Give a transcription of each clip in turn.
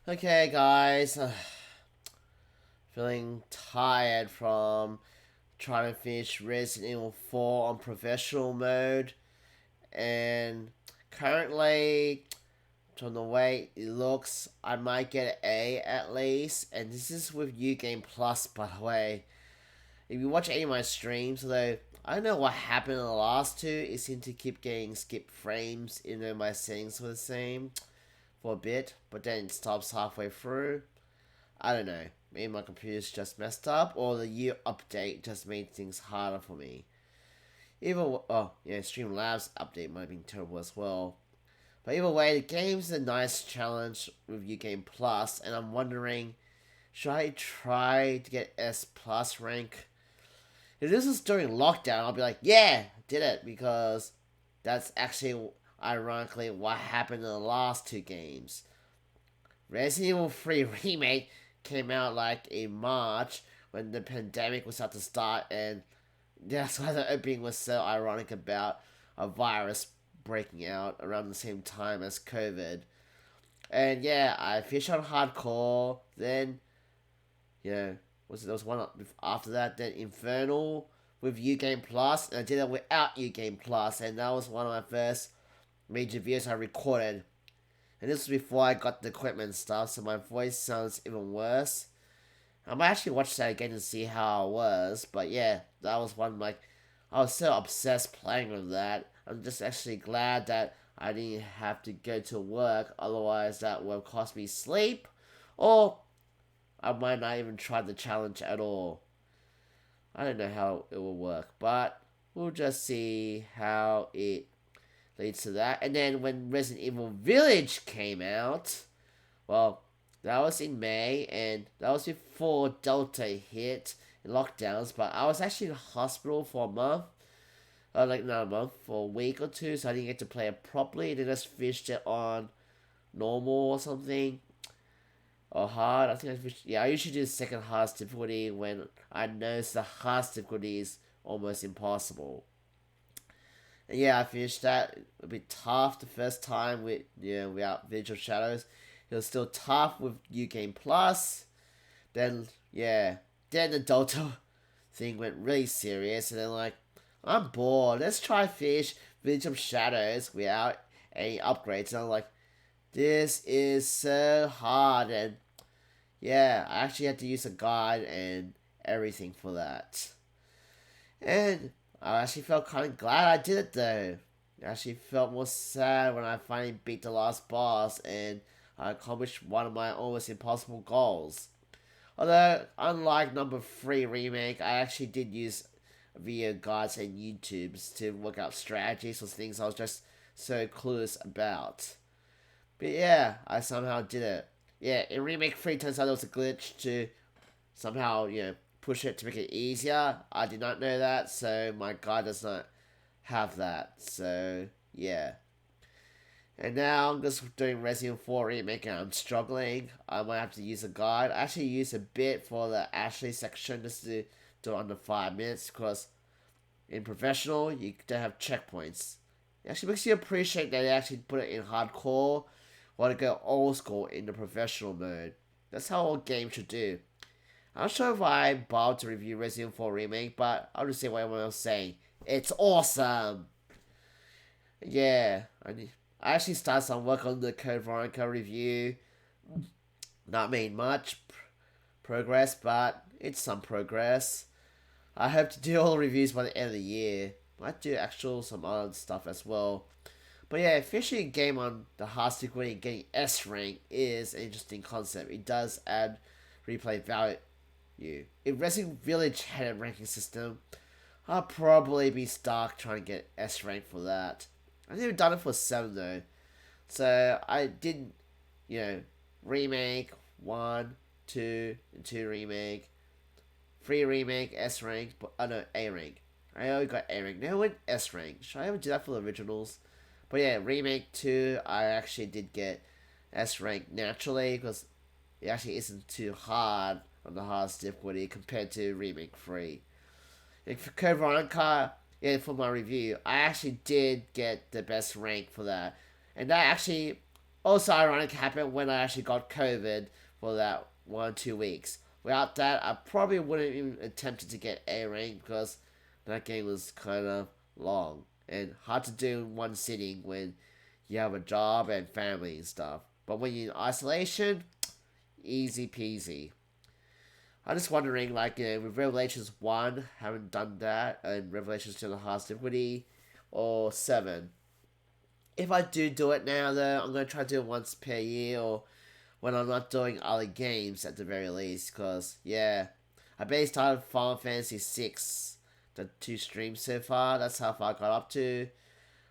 Okay, guys. Feeling tired from trying to finish Resident Evil 4 on professional mode. And currently, from the way it looks, I might get an A at least. And this is with U Game Plus, by the way. If you watch any of my streams, though, I don't know what happened in the last two. It seemed to keep getting skipped frames, even though my settings were the same for a bit. But then it stops halfway through. I don't know. Maybe my computer's just messed up, or the year update just made things harder for me. Streamlabs update might have been terrible as well. But either way, the game's a nice challenge with U Game Plus, and I'm wondering, should I try to get S Plus rank? If this was during lockdown, I'll be like, yeah, did it, because that's actually ironically what happened in the last two games. Resident Evil 3 Remake came out like in March when the pandemic was about to start, and that's why the opening was so ironic about a virus breaking out around the same time as COVID. And yeah, I finished on hardcore. Then, there was one after that. Then Infernal with U Game Plus, and I did it without U Game Plus, and that was one of my first major videos I recorded. And this was before I got the equipment and stuff, so my voice sounds even worse. I might actually watch that again to see how it was, but yeah, that was one like I was so obsessed playing with that. I'm just actually glad that I didn't have to go to work, otherwise that would have cost me sleep, or I might not even try the challenge at all. I don't know how it will work, but we'll just see how it leads to that. And then when Resident Evil Village came out, well, that was in May, and that was before Delta hit lockdowns. But I was actually in hospital for a month, like not a month, for a week or two, so I didn't get to play it properly. They just fished it on normal or something, or hard. I think I fished. Yeah, I usually do the second hardest difficulty when I notice the hardest difficulty is almost impossible. And yeah, I finished that a bit tough the first time with without Visual Shadows. It was still tough with U Game Plus. Then yeah, then the Delta thing went really serious, and then like I'm bored. Let's try fish Visual Shadows without any upgrades. And I'm like, this is so hard, and yeah, I actually had to use a guide and everything for that. And I actually felt kind of glad I did it though. I actually felt more sad when I finally beat the last boss and I accomplished one of my almost impossible goals. Although, unlike number 3 remake, I actually did use video guides and YouTubes to work out strategies for things I was just so clueless about. But yeah, I somehow did it. Yeah, in remake 3 turns out there was a glitch to somehow, push it to make it easier. I did not know that, so my guide does not have that. So, yeah. And now I'm just doing Resident Evil 4 Remake and I'm struggling. I might have to use a guide. I actually use a bit for the Ashley section just to do it under 5 minutes because in professional, you don't have checkpoints. It actually makes you appreciate that they actually put it in hardcore or to go old school in the professional mode. That's how all games should do. I'm not sure if I bothered to review Resident Evil 4 Remake, but I'll just say what everyone else is saying. It's awesome! Yeah, I actually started some work on the Code Veronica review. Not made much progress, but it's some progress. I hope to do all the reviews by the end of the year. Might do actual some other stuff as well. But yeah, finishing a game on the hardest difficulty and getting S rank is an interesting concept. It does add replay value. If Resident Village had a ranking system, I'll probably be stuck trying to get S rank for that. I've never done it for 7 though. So I did, remake 1, 2, and 2 remake, 3 remake, S rank, but oh no, A rank. I only got A rank. Now I went S rank. Should I ever do that for the originals? But yeah, remake 2, I actually did get S rank naturally because it actually isn't too hard on the hardest difficulty compared to remake 3. And for Code Veronica, yeah, for my review, I actually did get the best rank for that. And that actually Also, ironic happened when I actually got COVID for that 1 or 2 weeks. Without that, I probably wouldn't even attempted to get A rank because that game was kind of long and hard to do in one sitting when you have a job and family and stuff. But when you're in isolation, easy peasy. I'm just wondering, like, with Revelations 1, haven't done that, and Revelations 2 the highest difficulty, or 7. If I do it now, though, I'm going to try to do it once per year, or when I'm not doing other games at the very least, because, yeah, I basically started Final Fantasy 6, the 2 streams so far, that's how far I got up to.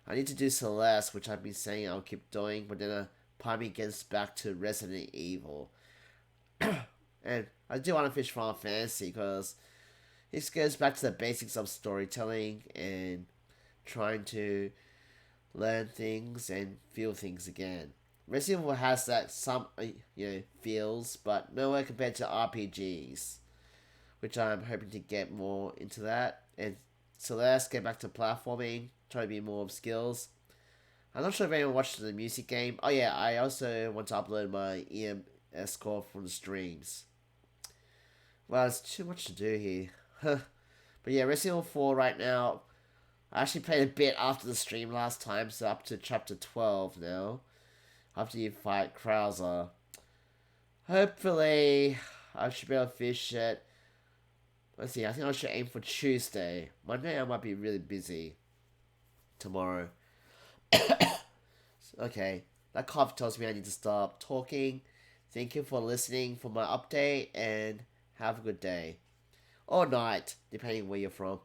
I need to do Celeste, which I've been saying I'll keep doing, but then part of me gets back to Resident Evil. And I do want to finish Final Fantasy because this goes back to the basics of storytelling and trying to learn things and feel things again. Resident Evil has that some feels, but nowhere compared to RPGs, which I'm hoping to get more into that. And Celeste, get back to platforming, try to be more of skills. I'm not sure if anyone watched the music game. Oh yeah, I also want to upload my EMS score from the streams. Well, there's too much to do here. But yeah, Resident Evil 4 right now. I actually played a bit after the stream last time, so up to chapter 12 now. After you fight Krauser. Hopefully, I should be able to finish it. Let's see, I think I should aim for Tuesday. Monday I might be really busy. Tomorrow. Okay, that cough tells me I need to stop talking. Thank you for listening for my update and have a good day. Or night, depending where you're from.